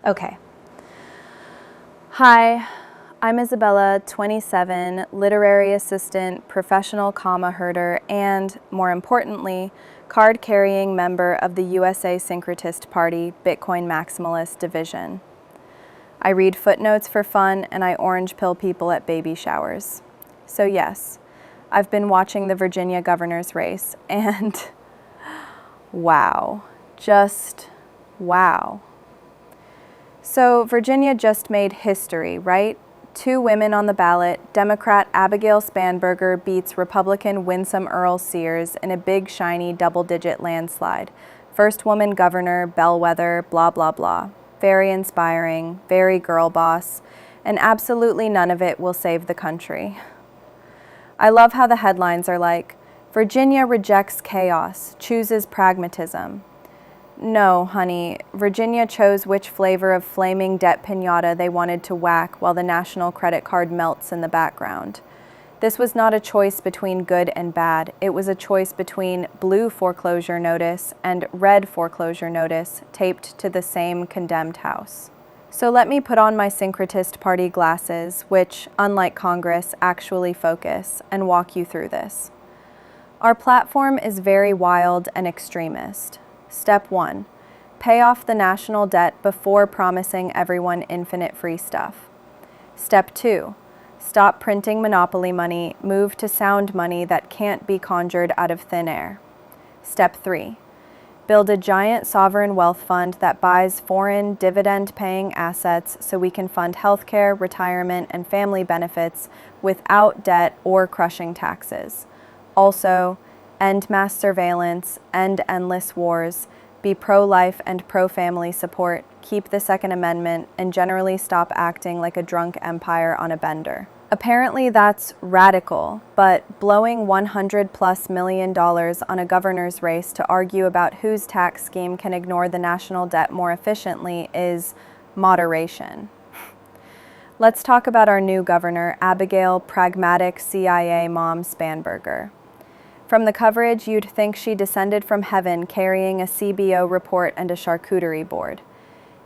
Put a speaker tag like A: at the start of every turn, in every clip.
A: Okay. Hi, I'm Isabella, 27, literary assistant, professional comma herder, and, more importantly, card-carrying member of the USA Syncretist Party Bitcoin Maximalist Division. I read footnotes for fun, and I orange pill people at baby showers. So yes, I've been watching the Virginia governor's race, and wow, just wow. So Virginia just made history, right? 2 women on the ballot. Democrat Abigail Spanberger beats Republican Winsome Earl Sears in a big, shiny, double-digit landslide. First woman governor, bellwether, blah, blah, blah. Very inspiring, very girl boss, and absolutely none of it will save the country. I love how the headlines are like, Virginia rejects chaos, chooses pragmatism. No, honey, Virginia chose which flavor of flaming debt piñata they wanted to whack while the national credit card melts in the background. This was not a choice between good and bad. It was a choice between blue foreclosure notice and red foreclosure notice taped to the same condemned house. So let me put on my Syncretist Party glasses, which, unlike Congress, actually focus, and walk you through this. Our platform is very wild and extremist. Step 1. Pay off the national debt before promising everyone infinite free stuff. Step 2. Stop printing monopoly money, move to sound money that can't be conjured out of thin air. Step 3. Build a giant sovereign wealth fund that buys foreign dividend-paying assets so we can fund healthcare, retirement, and family benefits without debt or crushing taxes. Also, end mass surveillance, end endless wars, be pro-life and pro-family support, keep the Second Amendment, and generally stop acting like a drunk empire on a bender. Apparently that's radical, but blowing $100+ million on a governor's race to argue about whose tax scheme can ignore the national debt more efficiently is moderation. Let's talk about our new governor, Abigail Pragmatic CIA Mom Spanberger. From the coverage, you'd think she descended from heaven carrying a CBO report and a charcuterie board.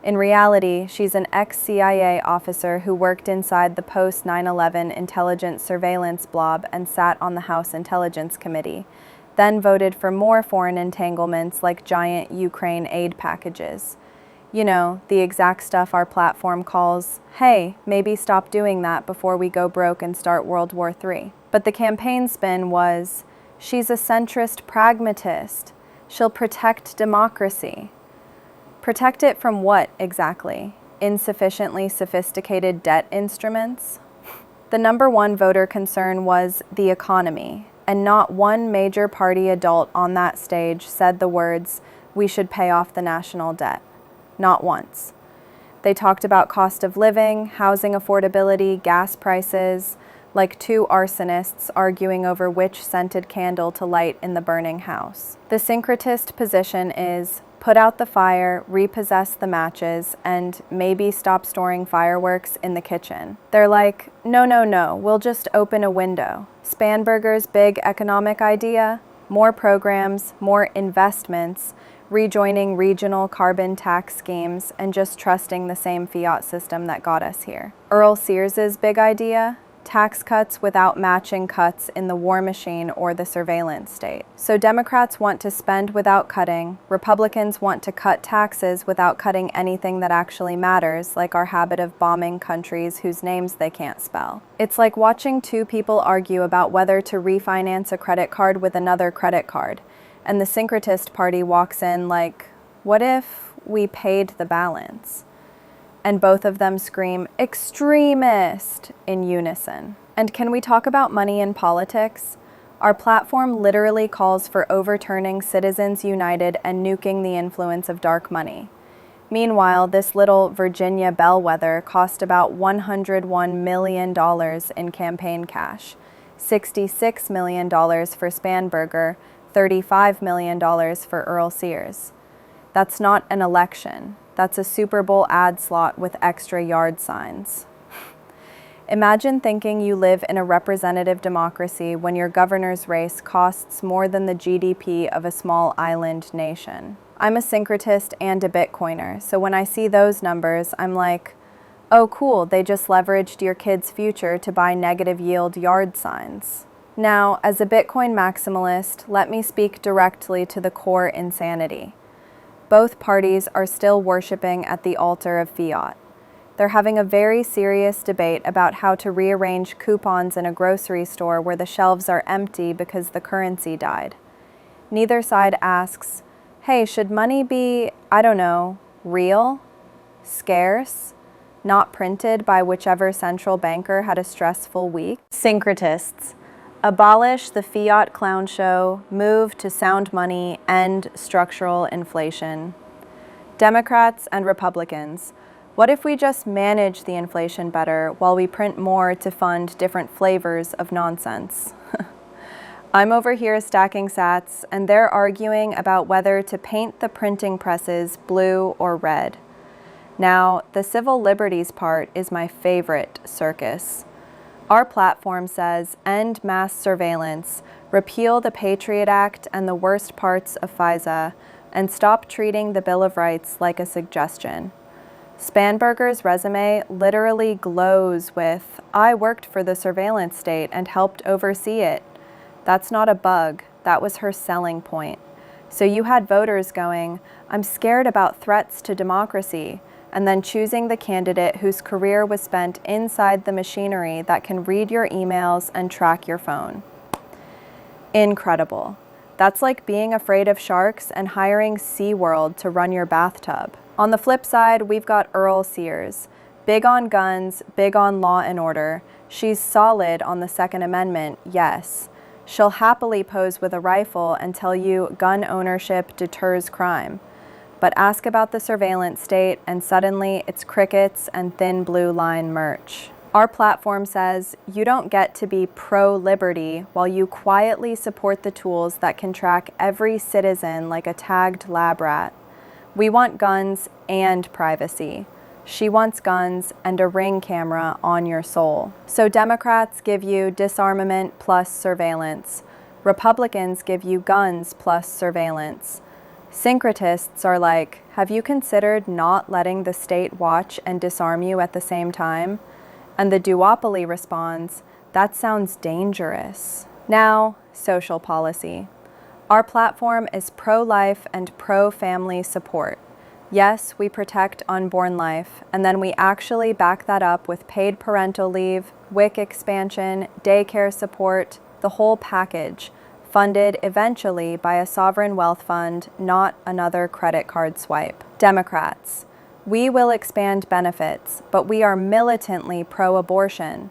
A: In reality, she's an ex-CIA officer who worked inside the post-9/11 intelligence surveillance blob and sat on the House Intelligence Committee, then voted for more foreign entanglements like giant Ukraine aid packages. You know, the exact stuff our platform calls, hey, maybe stop doing that before we go broke and start World War III. But the campaign spin was, she's a centrist pragmatist. She'll protect democracy. Protect it from what, exactly? Insufficiently sophisticated debt instruments? The #1 voter concern was the economy, and not one major party adult on that stage said the words, we should pay off the national debt. Not once. They talked about cost of living, housing affordability, gas prices, like 2 arsonists arguing over which scented candle to light in the burning house. The syncretist position is put out the fire, repossess the matches, and maybe stop storing fireworks in the kitchen. They're like, no, we'll just open a window. Spanberger's big economic idea? More programs, more investments, rejoining regional carbon tax schemes, and just trusting the same fiat system that got us here. Earl Sears's big idea? Tax cuts without matching cuts in the war machine or the surveillance state. So Democrats want to spend without cutting, Republicans want to cut taxes without cutting anything that actually matters, like our habit of bombing countries whose names they can't spell. It's like watching 2 people argue about whether to refinance a credit card with another credit card, and the Syncretist Party walks in like, what if we paid the balance? And both of them scream, extremist, in unison. And can we talk about money in politics? Our platform literally calls for overturning Citizens United and nuking the influence of dark money. Meanwhile, this little Virginia bellwether cost about $101 million in campaign cash, $66 million for Spanberger, $35 million for Earl Sears. That's not an election. That's a Super Bowl ad slot with extra yard signs. Imagine thinking you live in a representative democracy when your governor's race costs more than the GDP of a small island nation. I'm a syncretist and a Bitcoiner, so when I see those numbers, I'm like, oh cool, they just leveraged your kid's future to buy negative yield yard signs. Now, as a Bitcoin maximalist, let me speak directly to the core insanity. Both parties are still worshiping at the altar of fiat. They're having a very serious debate about how to rearrange coupons in a grocery store where the shelves are empty because the currency died. Neither side asks, hey, should money be, I don't know, real? Scarce? Not printed by whichever central banker had a stressful week? Syncretists. Abolish the fiat clown show, move to sound money, end structural inflation. Democrats and Republicans. What if we just manage the inflation better while we print more to fund different flavors of nonsense? I'm over here stacking sats, and they're arguing about whether to paint the printing presses blue or red. Now, the civil liberties part is my favorite circus. Our platform says, end mass surveillance, repeal the Patriot Act and the worst parts of FISA, and stop treating the Bill of Rights like a suggestion. Spanberger's resume literally glows with, I worked for the surveillance state and helped oversee it. That's not a bug, that was her selling point. So you had voters going, I'm scared about threats to democracy, and then choosing the candidate whose career was spent inside the machinery that can read your emails and track your phone. Incredible. That's like being afraid of sharks and hiring SeaWorld to run your bathtub. On the flip side, we've got Earl Sears. Big on guns, big on law and order. She's solid on the Second Amendment, yes. She'll happily pose with a rifle and tell you gun ownership deters crime. But ask about the surveillance state and suddenly it's crickets and thin blue line merch. Our platform says you don't get to be pro-liberty while you quietly support the tools that can track every citizen like a tagged lab rat. We want guns and privacy. She wants guns and a Ring camera on your soul. So Democrats give you disarmament plus surveillance. Republicans give you guns plus surveillance. Syncretists are like, have you considered not letting the state watch and disarm you at the same time? And the duopoly responds, that sounds dangerous. Now, social policy. Our platform is pro-life and pro-family support. Yes, we protect unborn life, and then we actually back that up with paid parental leave, WIC expansion, daycare support, the whole package, funded eventually by a sovereign wealth fund, not another credit card swipe. Democrats. We will expand benefits, but we are militantly pro-abortion.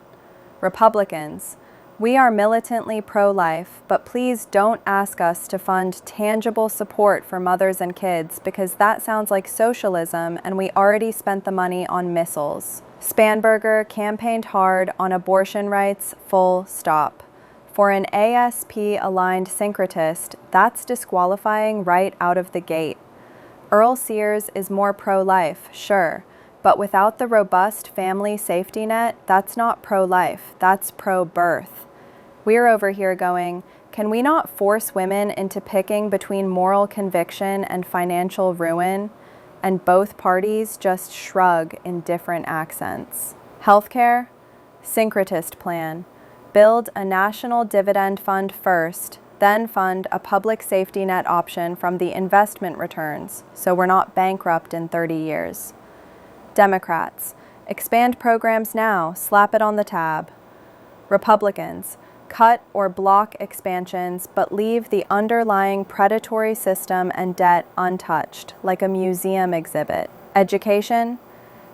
A: Republicans. We are militantly pro-life, but please don't ask us to fund tangible support for mothers and kids because that sounds like socialism and we already spent the money on missiles. Spanberger campaigned hard on abortion rights, full stop. For an ASP-aligned syncretist, that's disqualifying right out of the gate. Earl Sears is more pro-life, sure, but without the robust family safety net, that's not pro-life, that's pro-birth. We're over here going, can we not force women into picking between moral conviction and financial ruin? And both parties just shrug in different accents. Healthcare? Syncretist plan. Build a national dividend fund first, then fund a public safety net option from the investment returns, so we're not bankrupt in 30 years. Democrats. Expand programs now, slap it on the tab. Republicans. Cut or block expansions, but leave the underlying predatory system and debt untouched, like a museum exhibit. Education?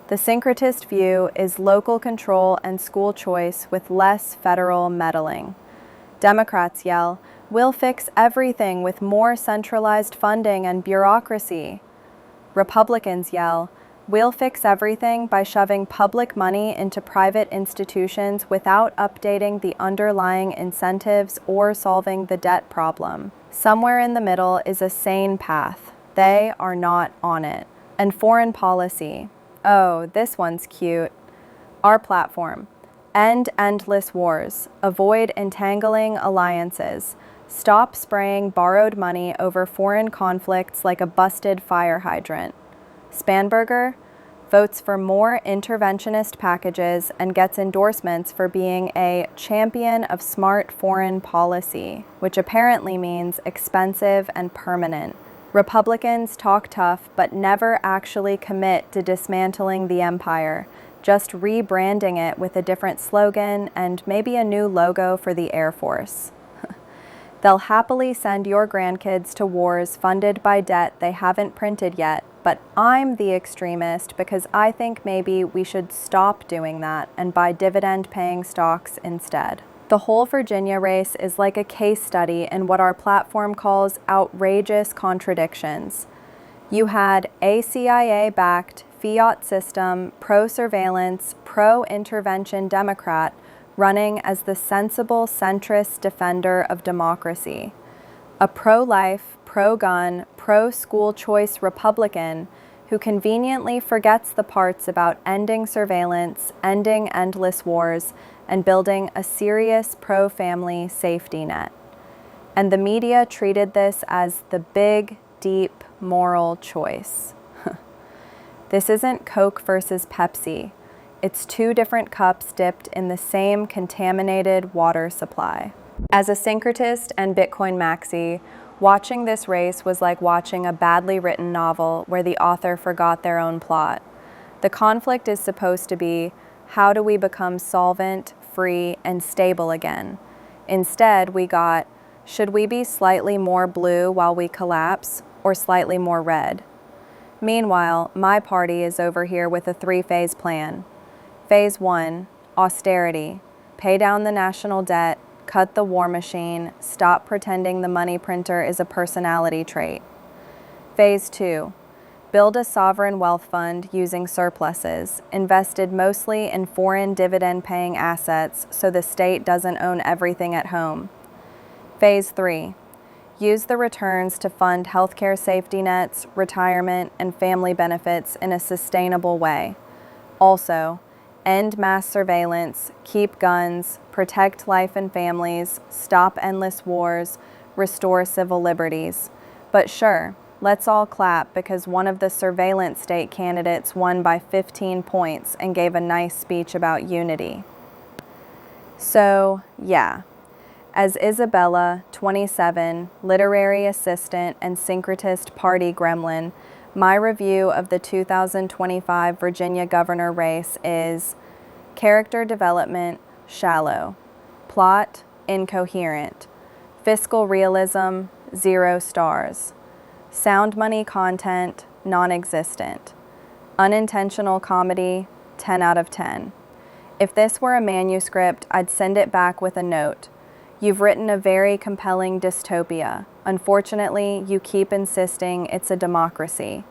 A: The syncretist view is local control and school choice with less federal meddling. Democrats yell, we'll fix everything with more centralized funding and bureaucracy. Republicans yell, we'll fix everything by shoving public money into private institutions without updating the underlying incentives or solving the debt problem. Somewhere in the middle is a sane path. They are not on it. And foreign policy. Oh, this one's cute. Our platform. End endless wars. Avoid entangling alliances. Stop spraying borrowed money over foreign conflicts like a busted fire hydrant. Spanberger votes for more interventionist packages and gets endorsements for being a champion of smart foreign policy, which apparently means expensive and permanent. Republicans talk tough but never actually commit to dismantling the empire, just rebranding it with a different slogan and maybe a new logo for the Air Force. They'll happily send your grandkids to wars funded by debt they haven't printed yet, but I'm the extremist because I think maybe we should stop doing that and buy dividend-paying stocks instead. The whole Virginia race is like a case study in what our platform calls outrageous contradictions. You had a CIA-backed, fiat system, pro-surveillance, pro-intervention Democrat running as the sensible centrist defender of democracy, a pro-life, pro-gun, pro-school choice Republican who conveniently forgets the parts about ending surveillance, ending endless wars, and building a serious pro-family safety net. And the media treated this as the big, deep, moral choice. This isn't Coke versus Pepsi. It's two different cups dipped in the same contaminated water supply. As a syncretist and Bitcoin maxi, watching this race was like watching a badly written novel where the author forgot their own plot. The conflict is supposed to be, how do we become solvent, free, and stable again? Instead, we got, should we be slightly more blue while we collapse, or slightly more red? Meanwhile, my party is over here with a three-phase plan. Phase 1, austerity. Pay down the national debt, cut the war machine, stop pretending the money printer is a personality trait. Phase 2, build a sovereign wealth fund using surpluses, invested mostly in foreign dividend-paying assets so the state doesn't own everything at home. Phase 3, use the returns to fund healthcare safety nets, retirement, and family benefits in a sustainable way. Also, end mass surveillance, keep guns, protect life and families, stop endless wars, restore civil liberties. But sure, let's all clap because one of the surveillance state candidates won by 15 points and gave a nice speech about unity. So, yeah. As Isabella, 27, literary assistant and syncretist party gremlin, my review of the 2025 Virginia governor race is character development, shallow. Plot, incoherent. Fiscal realism, 0 stars. Sound money content, non-existent. Unintentional comedy, 10 out of 10. If this were a manuscript, I'd send it back with a note. You've written a very compelling dystopia. Unfortunately, you keep insisting it's a democracy.